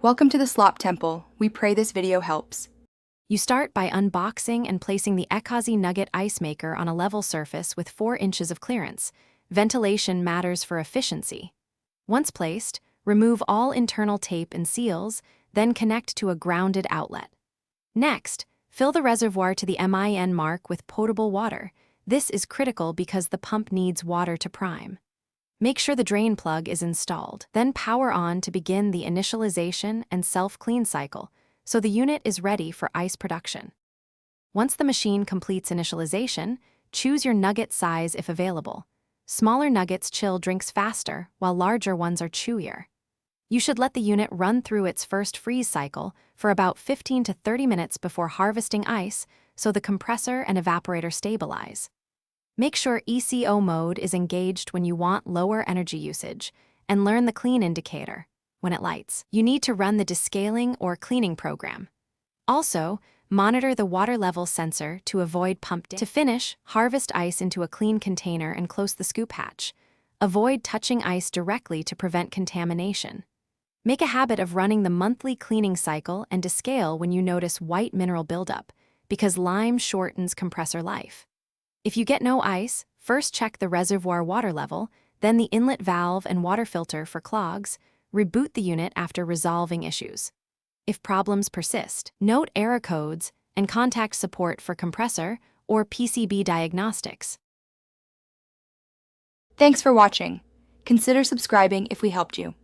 Welcome to the Slop Temple. We pray this video helps. You start by unboxing and placing the Ecozy Nugget ice maker on a level surface with 4 inches of clearance. Ventilation matters for efficiency. Once placed, remove all internal tape and seals, then connect to a grounded outlet. Next, fill the reservoir to the MIN mark with potable water. This is critical because the pump needs water to prime. Make sure the drain plug is installed, then power on to begin the initialization and self-clean cycle, so the unit is ready for ice production. Once the machine completes initialization, choose your nugget size if available. Smaller nuggets chill drinks faster, while larger ones are chewier. You should let the unit run through its first freeze cycle for about 15 to 30 minutes before harvesting ice so the compressor and evaporator stabilize. Make sure ECO mode is engaged when you want lower energy usage, and learn the clean indicator. When it lights, you need to run the descaling or cleaning program. Also, monitor the water level sensor to avoid pump damage. To finish, harvest ice into a clean container and close the scoop hatch. Avoid touching ice directly to prevent contamination. Make a habit of running the monthly cleaning cycle and descale when you notice white mineral buildup, because lime shortens compressor life. If you get no ice, first check the reservoir water level, then the inlet valve and water filter for clogs. Reboot the unit after resolving issues. If problems persist, note error codes and contact support for compressor or PCB diagnostics. Thanks for watching. Consider subscribing if we helped you.